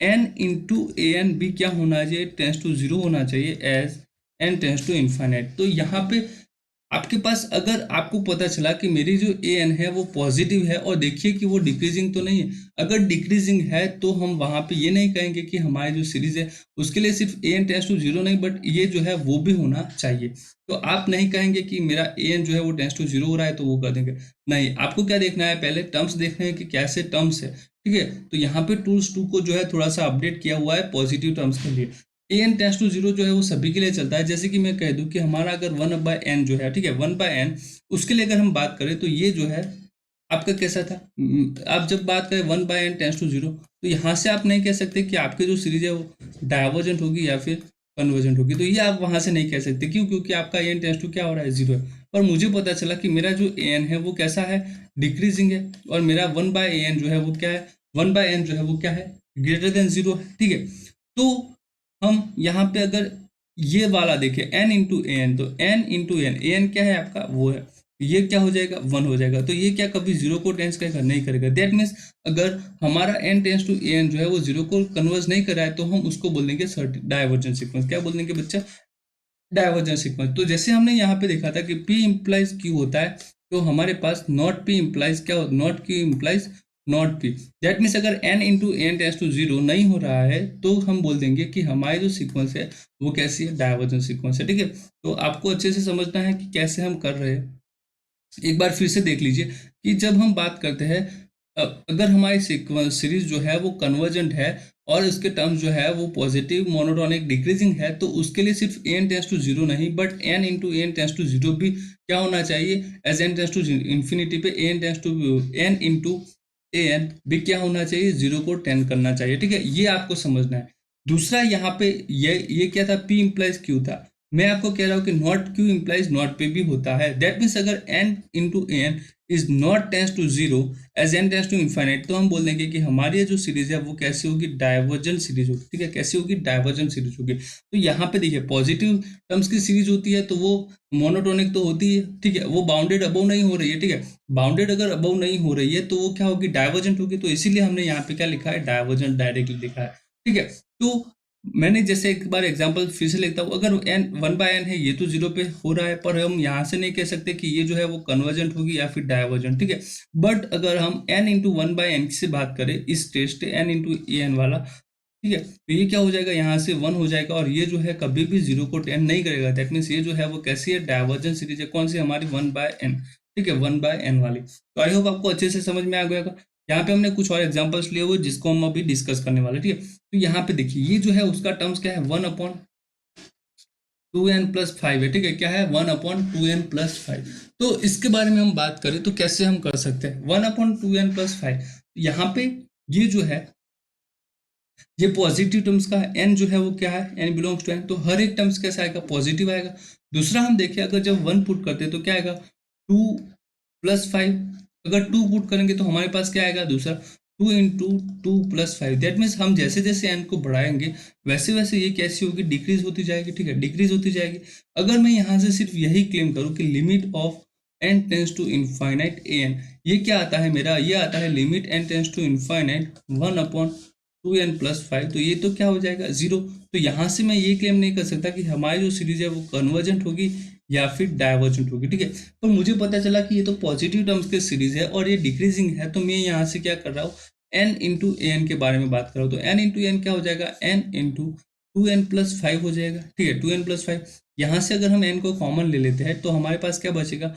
N into A N भी क्या होना चाहिए, टेंस टू जीरो होना चाहिए, as N tends to infinite. तो यहाँ पे आपके पास अगर आपको पता चला कि मेरी जो ए एन है वो पॉजिटिव है, और देखिए कि वो डिक्रीजिंग तो नहीं है, अगर डिक्रीजिंग है तो हम वहां पे ये नहीं कहेंगे कि हमारी जो सीरीज है उसके लिए सिर्फ ए एन टेंस टू जीरो नहीं, बट ये जो है वो भी होना चाहिए। तो आप नहीं कहेंगे कि मेरा ए एन जो है वो टेंस टू जीरो हो रहा है तो वो कर देंगे, नहीं, आपको क्या देखना है, पहले टर्म्स देखने हैं कि कैसे टर्म्स है, ठीक है। तो यहाँ पे टूल्स टू को जो है थोड़ा सा अपडेट किया हुआ है पॉजिटिव टर्म्स के लिए। ए एन टेंस टू जीरो जो है वो सभी के लिए चलता है, जैसे कि मैं कह दूं कि हमारा अगर वन बाय एन जो है, ठीक है, वन बाय एन, उसके लिए अगर हम बात करें तो ये जो है आपका कैसा था, आप जब बात करें one by N tends to zero, तो यहाँ से आप नहीं कह सकते कि आपकी जो सीरीज है वो डाइवर्जेंट होगी या फिर कन्वर्जेंट होगी, तो ये आप वहां से नहीं कह सकते, क्यों, क्योंकि आपका एन टेंस टू क्या हो रहा है, जीरो है। पर मुझे पता चला कि मेरा जो ए एन है वो कैसा है, डिक्रीजिंग है, और मेरा वन बाय ए एन जो है वो क्या है, वन बाय एन जो है वो क्या है, ग्रेटर देन जीरो है, ठीक है। तो हम यहाँ पे अगर ये वाला देखें एन इंटू ए एन, तो N into N, A N क्या है आपका, वो है, ये क्या हो जाएगा, वन हो जाएगा, तो ये क्या कभी जीरो को टेंस करेगा, नहीं करेगा। दैट मीन्स अगर हमारा N tends to A N जो है वो जीरो को कन्वर्ज नहीं कर रहा है, तो हम उसको बोल देंगे डाइवर्जेंट सीक्वेंस। क्या बोल देंगे बच्चा, डाइवर्जेंट सीक्वेंस। तो जैसे हमने यहाँ पे देखा था कि P इम्प्लाइज Q होता है, तो हमारे पास नॉट P इम्प्लाइज क्या हो, not Q implies not P। That means अगर n into N tends to zero नहीं हो रहा है तो हम बोल देंगे कि हमारी जो सीक्वेंस है वो कैसी है, डाइवर्जेंट सीक्वेंस है, ठीक है। तो आपको अच्छे से समझना है कि कैसे हम कर रहे हैं। एक बार फिर से देख लीजिए कि जब हम बात करते हैं अगर हमारी सीक्वेंस सीरीज जो है वो कन्वर्जेंट है और इसके टर्म्स जो है वो पॉजिटिव मोनोटोनिक डिक्रीजिंग है, तो उसके लिए सिर्फ एन टेंस टू जीरो नहीं but N into N tends to zero भी क्या होना चाहिए, as N tends to infinity पे N tends to N into A N भी क्या होना चाहिए, जीरो को टेन करना चाहिए, ठीक है, ये आपको समझना है। दूसरा यहाँ पे ये क्या था, पी इम्प्लाइज क्यू था, मैं आपको कह रहा हूँ कि नॉट क्यू इम्प्लाइज नॉट पे भी होता है। दैट मीन्स अगर N into N is not tends to zero as N tends to infinite, तो हम बोल देंगे कि हमारी जो सीरीज है वो कैसी होगी, डाइवर्जेंट सीरीज होगी, ठीक है, कैसी होगी, डाइवर्जेंट सीरीज होगी। तो यहाँ पे देखिए पॉजिटिव टर्म्स की सीरीज होती है तो वो मोनोटोनिक तो होती है, ठीक है, वो बाउंडेड अबव नहीं हो रही है, ठीक है, बाउंडेड अगर अबव नहीं हो रही है तो वो क्या होगी, डाइवर्जेंट होगी। तो इसीलिए हमने यहाँ पे क्या लिखा है, डाइवर्जेंट डायरेक्टली लिखा है, ठीक है। तो मैंने जैसे एक बार एग्जांपल फिर से लेता हूँ, अगर एन वन बाय एन है, ये तो जीरो पे हो रहा है, पर हम यहाँ से नहीं कह सकते कि ये जो है वो कन्वर्जेंट होगी या फिर डाइवर्जेंट, ठीक है। बट अगर हम N into one by N से बात करें, इस test N into A N वाला, ठीक है, तो ये क्या हो जाएगा, यहाँ से वन हो जाएगा, और ये जो है कभी भी जीरो को टेन नहीं करेगा। दैट मीन्स ये जो है वो कैसी है, डाइवर्जेंट सीरीज है, कौन सी, हमारी वन बाय एन, ठीक है, वन बाय एन वाली। तो आई होप आपको अच्छे से समझ में आ गया। यहाँ पे हमने कुछ और एग्जांपल्स लिए हुए जिसको हम अभी डिस्कस करने वाले, ठीक है। तो यहाँ पे देखिए ये जो है उसका टर्म्स क्या है, one upon two N plus five है, ठीक है, क्या है, one upon two N plus five. तो इसके बारे में हम बात करें तो कैसे हम कर सकते हैं, one upon two N plus five, यहाँ पे ये जो है ये पॉजिटिव टर्म्स का है, एन जो है वो क्या है, एन बिलोंग्स टू एन, तो हर एक टर्म्स कैसा आएगा, पॉजिटिव आएगा। दूसरा हम देखें, अगर जब 1 पुट करते हैं तो क्या आएगा, 2 + 5। अगर 2 पुट करेंगे तो हमारे पास क्या आएगा, दूसरा 2 × 2 + 5। दैट मीन्स हम जैसे जैसे एन को बढ़ाएंगे वैसे वैसे ये कैसी होगी, डिक्रीज होती जाएगी, ठीक है, डिक्रीज होती जाएगी। अगर मैं यहाँ से सिर्फ यही क्लेम करूँ कि limit of N tends to infinite A N, ये क्या आता है मेरा, ये आता है limit N tends to infinite 1/2n + 5, तो ये तो क्या हो जाएगा, जीरो। तो यहाँ से मैं ये क्लेम नहीं कर सकता कि हमारी जो सीरीज है वो कन्वर्जेंट होगी या फिर डाइवर्जेंट होगी, ठीक है। तो मुझे पता चला कि ये तो पॉजिटिव टर्म्स की सीरीज है और ये डिक्रीजिंग है, तो मैं यहाँ से क्या कर रहा हूँ, n इंटू ए एन के बारे में बात कर रहा हूँ। तो n इंटू एन क्या हो जाएगा, n इंटू 2n + 5 हो जाएगा, ठीक है, 2n + 5। यहाँ से अगर हम n को कॉमन ले लेते हैं तो हमारे पास क्या बचेगा,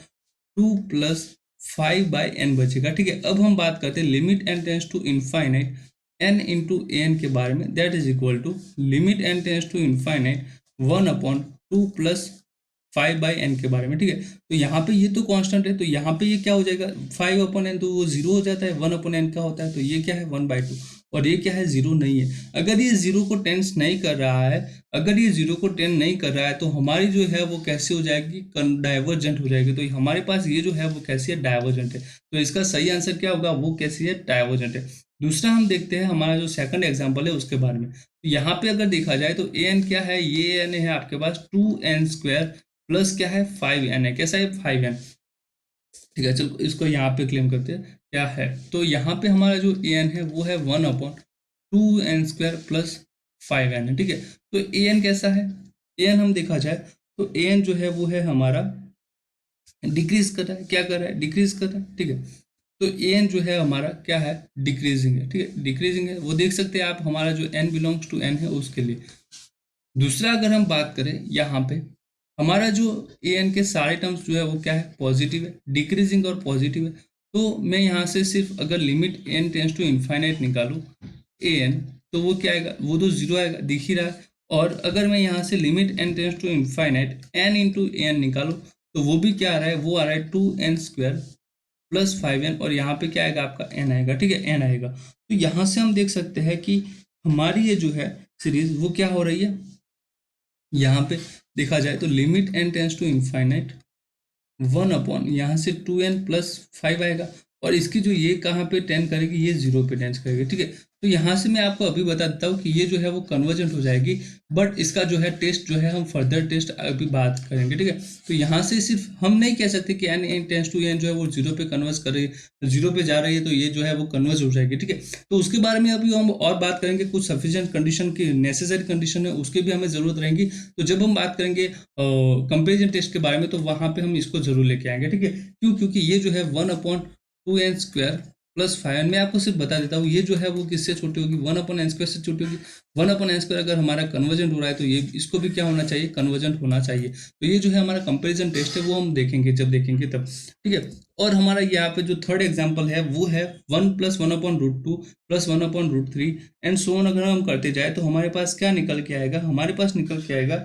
2 + 5/n बचेगा, ठीक है। अब हम बात करते हैं limit n tends to infinite n into A N के बारे में, that is equal to limit n tends to infinite 1/2 + 5/n के बारे में, ठीक है। तो यहाँ पे ये तो कांस्टेंट है, तो यहाँ पे ये क्या हो जाएगा, 5/n, तो वो जीरो हो जाता है, 1/n क्या होता है, तो ये क्या है 1/2, और ये क्या है, जीरो नहीं है। अगर ये जीरो को टेंस नहीं कर रहा है, अगर ये जीरो को टेंस नहीं कर रहा है तो हमारी जो है वो कैसे हो जाएगी, डाइवर्जेंट हो जाएगी। तो हमारे पास ये जो है वो कैसी है, डाइवर्जेंट है। तो इसका सही आंसर क्या होगा, वो कैसी है, डाइवर्जेंट है। दूसरा हम देखते हैं हमारा जो सेकंड एग्जाम्पल है उसके बारे में। तो यहाँ पे अगर देखा जाए तो ए एन क्या है, ये एन है आपके पास 2n² प्लस क्या है, 5n है, कैसा है, 5n, ठीक है। चलो इसको यहाँ पे क्लेम करते हैं क्या है, तो यहाँ पे हमारा जो ए एन है वो है 1/2n² प्लस 5n है, ठीक है। तो ए एन कैसा है, ए एन हम देखा जाए तो ए एन जो है वो है हमारा डिक्रीज कर रहा है, क्या कर रहा है, डिक्रीज कर रहा है, ठीक है। तो ए एन जो है हमारा क्या है, डिक्रीजिंग है, ठीक है, डिक्रीजिंग है, वो देख सकते हैं आप, हमारा जो n बिलोंग्स टू n है उसके लिए। दूसरा अगर हम बात करें यहाँ पे, हमारा जो ए एन के सारे टर्म्स जो है वो क्या है, पॉजिटिव है, डिक्रीजिंग और पॉजिटिव है। तो मैं यहाँ से सिर्फ अगर limit N tends to infinite निकालूँ ए एन, तो वो क्या आएगा, वो तो जीरो आएगा, दिख ही रहा है। और अगर मैं यहाँ से limit N tends to infinite N into A N निकालूँ तो वो भी क्या आ रहा है, वो आ रहा है 2n² प्लस 5n, और यहाँ पे क्या आएगा आपका n आएगा, ठीक है, n आएगा। तो यहाँ से हम देख सकते हैं कि हमारी ये जो है सीरीज वो क्या हो रही है, यहाँ पे देखा जाए तो limit n tends to infinite 1 यहाँ से 2n + 5 आएगा, और इसकी जो ये कहाँ पे टेंड करेगी, ये जीरो पे टेंड करेगी, ठीक है। तो यहाँ से मैं आपको अभी बता देता हूँ कि ये जो है वो कन्वर्जेंट हो जाएगी, बट इसका जो है टेस्ट जो है हम फर्दर टेस्ट अभी बात करेंगे, ठीक है। तो यहाँ से सिर्फ हम नहीं कह सकते कि n टेंस टू n जो है वो जीरो पे कन्वर्स कर रही है, जीरो पे जा रही है तो ये जो है वो कन्वर्स हो जाएगी, ठीक है। तो उसके बारे में अभी हम और बात करेंगे, कुछ सफिशिएंट कंडीशन की नेसेसरी कंडीशन है उसके भी हमें जरूरत रहेंगी। तो जब हम बात करेंगे कंपेरिजन टेस्ट के बारे में तो वहां पे हम इसको जरूर लेके आएंगे, ठीक है। क्यों, क्योंकि ये जो है 1/2n² प्लस 5, मैं आपको सिर्फ बता देता हूँ ये जो है वो किससे छोटी होगी, 1/n² से छोटी होगी। 1/n² अगर हमारा कन्वर्जेंट हो रहा है तो ये इसको भी क्या होना चाहिए, कन्वर्जेंट होना चाहिए। तो ये जो है हमारा कंपेरिजन टेस्ट है वो हम देखेंगे जब देखेंगे तब, ठीक है। और हमारा यहाँ पे जो थर्ड एग्जाम्पल है वो है 1 + 1/√2 प्लस 1/√3 एंड सो ऑन। अगर हम करते जाए तो हमारे पास क्या निकल के आएगा, हमारे पास निकल के आएगा,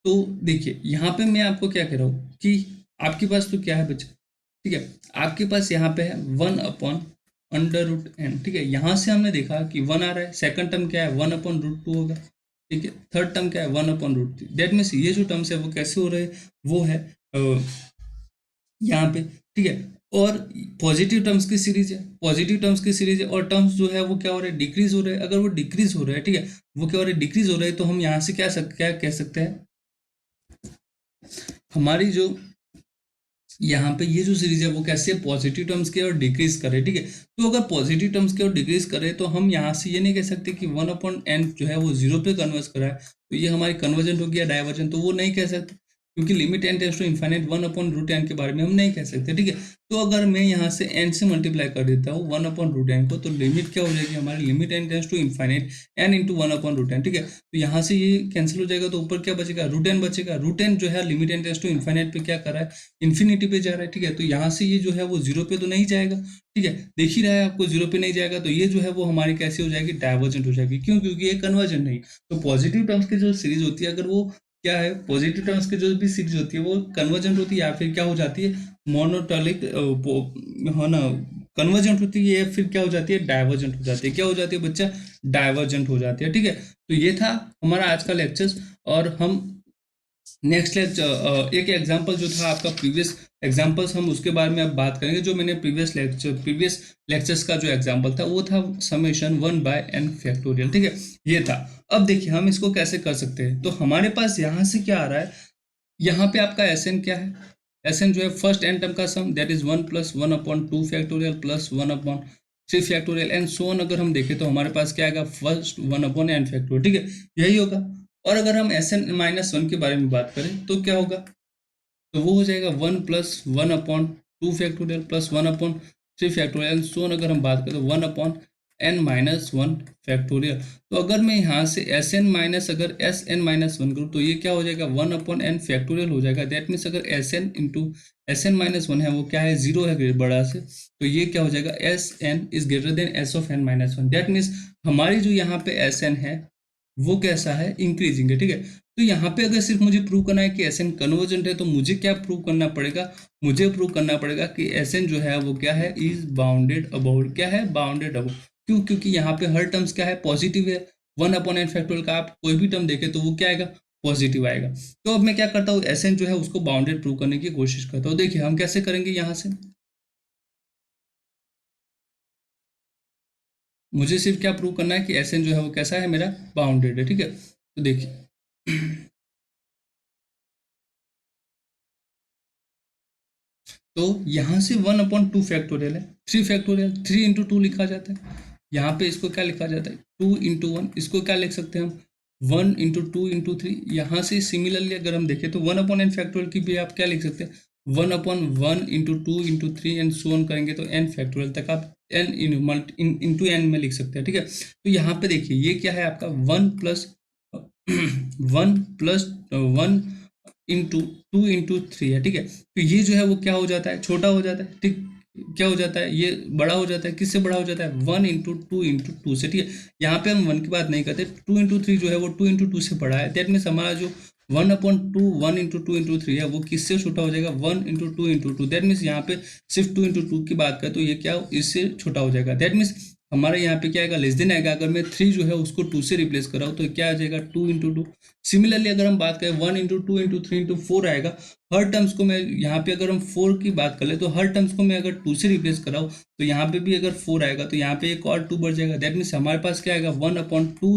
तो देखिए यहाँ पे मैं आपको क्या कह रहा हूँ कि आपके पास तो क्या है बच्चे, ठीक है, आपके पास यहाँ पे है 1/√n, ठीक है। यहाँ से हमने देखा कि 1 आ रहा है, सेकंड टर्म क्या है 1/√2 होगा, ठीक है, थर्ड टर्म क्या है 1/√3। दैट मीन्स ये जो टर्म्स है वो कैसे हो रहे हैं, वो है यहाँ पे, ठीक है। और पॉजिटिव टर्म्स की सीरीज है, पॉजिटिव टर्म्स की सीरीज है, और टर्म्स जो है वो क्या हो रहे हैं, डिक्रीज हो रहे हैं। अगर वो डिक्रीज हो रहे हैं, ठीक है, वो क्या हो रहे हैं, डिक्रीज हो रहे हैं, तो हम यहाँ से क्या कह सकते हैं, हमारी जो यहाँ पे ये जो सीरीज है वो कैसे पॉजिटिव टर्म्स के और डिक्रीज करे, ठीक है। तो अगर पॉजिटिव टर्म्स के और डिक्रीज करे तो हम यहाँ से ये नहीं कह सकते कि 1/n जो है वो जीरो पे कन्वर्स करा है तो ये हमारी कन्वर्जेंट हो गया, डाइवर्जेंट तो वो नहीं कह सकते, क्योंकि limit n tends to infinite 1/√n के बारे में हम नहीं कह सकते, ठीक है। तो अगर मैं यहाँ से n से मल्टीप्लाई कर देता हूँ 1/√n को, तो लिमिट क्या हो जाएगी हमारी, limit n tends to infinite n into 1/√n, ठीक है। तो यहाँ से ये कैंसिल हो जाएगा, तो ऊपर क्या बचेगा, √n बचेगा। √n जो है limit n tends to infinite पे क्या कर रहा है, इन्फिनिटी पे जा रहा है, ठीक है। तो यहाँ से ये जो है वो जीरो पे तो नहीं जाएगा, ठीक है, देख ही रहा है आपको, जीरो पे नहीं जाएगा, तो ये जो है वो हमारी कैसी हो जाएगी, डाइवर्जेंट हो जाएगी। क्यों, क्योंकि ये कन्वर्जेंट नहीं। तो पॉजिटिव टर्म्स की जो सीरीज होती है, अगर वो क्या है, पॉजिटिव टर्म्स की जो भी सीरीज होती है वो कन्वर्जेंट होती है या फिर क्या हो जाती है, मोनोटॉनिक, है ना, कन्वर्जेंट होती है फिर क्या हो जाती है, डाइवर्जेंट हो जाती है। क्या हो जाती है बच्चा, डाइवर्जेंट हो जाती है। ठीक है, तो ये था हमारा आज का लेक्चर्स। और हम नेक्स्ट लेक्चर एक एग्जांपल जो था आपका प्रीवियस एग्जांपल्स, हम उसके बारे में अब बात करेंगे। जो मैंने प्रीवियस लेक्चर्स का जो एग्जांपल था वो था समेशन 1/n फैक्टोरियल। ठीक है, ये था। अब देखिए हम इसको कैसे कर सकते हैं। तो हमारे पास यहाँ से क्या आ रहा है, यहाँ पे आपका Sn क्या है, Sn जो है फर्स्ट एन टर्म का sum, that is 1+1/2 factorial plus 1/3 factorial and so on. अगर हम देखें तो हमारे पास क्या आएगा, फर्स्ट 1/n फैक्टोरियल। ठीक है, यही होगा। और अगर हम Sn-1 के बारे में बात करें तो क्या होगा, तो वो हो जाएगा 1+1/2 factorial plus 1/3 factorial so on. अगर हम बात करें तो 1/n-1 फैक्टोरियल। तो अगर मैं यहाँ से अगर Sn-1 करूँ तो ये क्या हो जाएगा, 1/n फैक्टोरियल हो जाएगा। दैट मीन्स अगर Sn है वो क्या है, 0 है बड़ा से, तो ये क्या हो जाएगा, Sn is greater than S(n-1). That means हमारी जो यहाँ पे Sn है वो कैसा है, इंक्रीजिंग है। ठीक है, तो यहाँ पे अगर सिर्फ मुझे प्रूव करना है कि Sn कन्वर्जेंट है तो मुझे क्या प्रूव करना पड़ेगा, मुझे प्रूव करना पड़ेगा कि Sn जो है वो क्या है, इज बाउंडेड अबाउट। क्या है, बाउंडेड अबाउट। क्यों, क्योंकि यहाँ पे हर टर्म्स क्या है, पॉजिटिव है। 1/n फैक्टोरियल का आप कोई भी टर्म देखें तो वो क्या आएगा, पॉजिटिव आएगा। तो अब मैं क्या करता हूँ, Sn जो है उसको बाउंडेड प्रूव करने की कोशिश करता हूँ। देखिए हम कैसे करेंगे, यहाँ से मुझे सिर्फ क्या प्रूव करना है कि Sn जो है वो कैसा है, मेरा बाउंडेड है। ठीक है, तो देखिए तो यहाँ से 1/2 फैक्टोरियल है, 3 फैक्टोरियल, 3 × 2 लिखा जाता है। यहाँ पे इसको क्या लिखा जाता है, 2 × 1। इसको क्या लिख सकते हैं हम, 1 × 2 × 3। यहाँ से सिमिलरली अगर हम देखें तो 1/n फैक्टोरियल की भी आप क्या लिख सकते हैं, 1/1 × 2 × 3 एंड सो ऑन करेंगे तो n फैक्टोरियल तक आप n इंटू n में लिख सकते हैं। ठीक है, तो यहाँ पे देखिए ये क्या है आपका 1+1 इंटू 2 × 3 है। ठीक है, तो ये जो है वो क्या हो जाता है, छोटा हो जाता है। ठीक, क्या हो जाता है, ये बड़ा हो जाता है। किससे बड़ा हो जाता है, 1 × 2 × 2 से। ठीक है, यहाँ पे हम 1 की बात नहीं करते, 2 × 3 जो है वो 2 × 2 से बड़ा है। दैट मीन्स हमारा जो 1/2 है वो किससे छोटा हो जाएगा, 1 × 2 × 2। दैट मीन्स यहाँ पे सिर्फ 2 × 2 की बात करें तो ये क्या इससे छोटा हो जाएगा। दैट मीन्स हमारे यहाँ पे क्या आएगा, लेस देन आएगा। अगर मैं 3 जो है उसको 2 से रिप्लेस कर रहा हूँ तो क्या आ जाएगा, 2 × 2। सिमिलरली अगर हम बात करें 1 × 2 × 3 × 4 आएगा। हर टर्म्स को मैं यहाँ पे अगर हम 4 की बात कर ले तो हर टर्म्स को मैं अगर 2 से रिप्लेस कराऊँ तो यहाँ पे भी अगर 4 आएगा तो यहाँ पे एक और 2 बढ़ जाएगा। दैट मीन्स हमारे पास क्या आएगा, 1/2 × 2 ×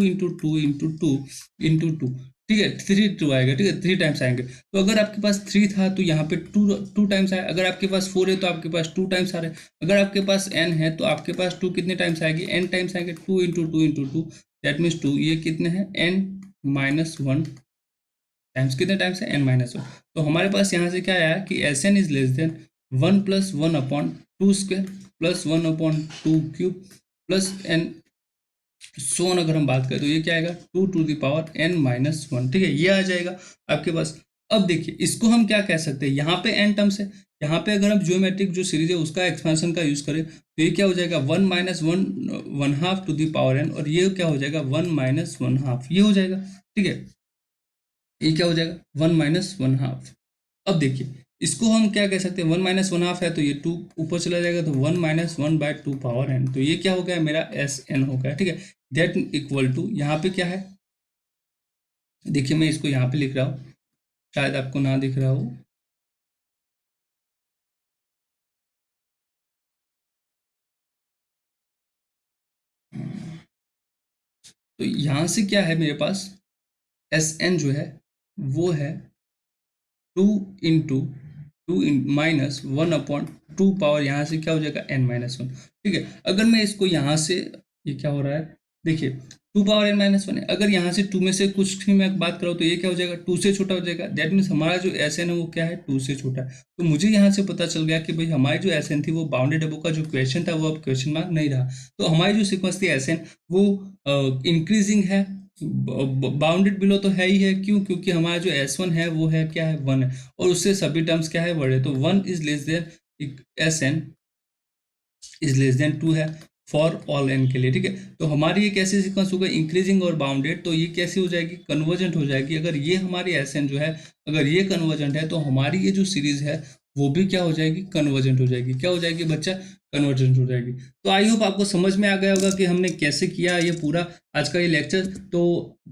2 × 2। ठीक है, 3 आएगा। ठीक है, 3 टाइम्स आएंगे। तो अगर आपके पास 3 था तो यहाँ पे 2 टाइम्स आया। अगर आपके पास 4 है तो आपके पास 2 टाइम्स आ रहे हैं। अगर आपके पास n है तो आपके पास 2 कितने टाइम्स आएगी, n टाइम्स आएंगे। 2 × 2 × 2 दैट मीन्स 2, ये कितने हैं, n-1 टाइम्स। कितने टाइम्स है, n-1। तो हमारे पास यहाँ से क्या आया कि Sn is less then 1+1/2² plus 1/2³ plus n so on. अगर हम बात करें तो ये क्या आएगा, 2 ⁻n-1। ठीक है, ये आ जाएगा आपके पास। अब देखिए इसको हम क्या कह सकते हैं, यहाँ पे n टर्म्स है। यहाँ पे अगर हम ज्योमेट्रिक जो सीरीज है उसका एक्सपेंशन का यूज करें तो ये क्या हो जाएगा, 1-1/2n और ये क्या हो जाएगा, 1-1/2 ये हो जाएगा। ठीक है, ये क्या हो जाएगा, 1-1/2। अब देखिए इसको हम क्या कह सकते हैं, 1-1/2 है तो ये 2 ऊपर चला जाएगा तो 1-1/2 तो ये क्या हो गया, मेरा Sn हो गया। ठीक है, दैट इक्वल टू यहाँ पे क्या है, देखिए मैं इसको यहाँ पे लिख रहा हूँ, शायद आपको ना दिख रहा हो। तो यहाँ से क्या है मेरे पास, Sn जो है वो है 2 × 2 - 1/2 पावर, यहाँ से क्या हो जाएगा, n-1। ठीक है, अगर मैं इसको यहाँ से, ये क्या हो रहा है, देखिए 2 ⁻n-1 है। अगर यहाँ से 2 में से कुछ की मैं बात करूँ तो ये क्या हो जाएगा, 2 से छोटा हो जाएगा। दैट मीन्स हमारा जो Sn है वो क्या है, 2 से छोटा है। तो मुझे यहाँ से पता चल गया कि भाई हमारी जो Sn थी वो बाउंडेड अबो का जो क्वेश्चन था वो अब क्वेश्चन मार्क नहीं रहा। तो हमारी जो सीक्वेंस थी Sn वो इंक्रीजिंग है, बाउंडेड बिलो तो है ही है। क्यों, क्योंकि हमारा जो S1 है वो है क्या है, 1 है और उससे सभी टर्म्स क्या है, बड़े। तो 1 is less then Sn is less then 2 है फॉर ऑल n के लिए। ठीक है, तो हमारी ये कैसे सीक्वेंस होगा, इंक्रीजिंग और बाउंडेड। तो ये कैसे हो जाएगी, कन्वर्जेंट हो जाएगी। अगर ये हमारी Sn जो है अगर ये कन्वर्जेंट है तो हमारी ये जो सीरीज है वो भी क्या हो जाएगी, कन्वर्जेंट हो जाएगी। क्या हो जाएगी बच्चा, कन्वर्जेंट हो जाएगी। तो आई होप आपको समझ में आ गया होगा कि हमने कैसे किया ये पूरा आज का ये लेक्चर। तो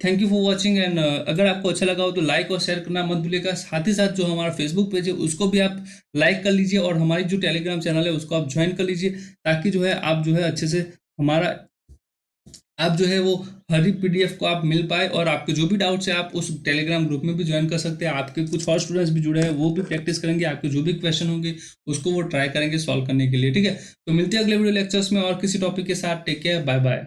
thank you for watching, and अगर आपको अच्छा लगा हो तो लाइक और शेयर करना मत भूलिएगा। साथ ही साथ जो हमारा फेसबुक पेज है उसको भी आप लाइक कर लीजिए, और हमारी जो टेलीग्राम चैनल है उसको आप ज्वाइन कर लीजिए, ताकि जो है आप जो है अच्छे से हमारा, आप जो है वो हर एक पीडीएफ को आप मिल पाए, और आपके जो भी डाउट्स है आप उस टेलीग्राम ग्रुप में भी ज्वाइन कर सकते हैं। आपके कुछ और स्टूडेंट्स भी जुड़े हैं, वो भी प्रैक्टिस करेंगे, आपके जो भी क्वेश्चन होंगे उसको वो ट्राई करेंगे सॉल्व करने के लिए। ठीक है, तो मिलते हैं अगले वीडियो लेक्चर्स में और किसी टॉपिक के साथ। Take care, bye bye.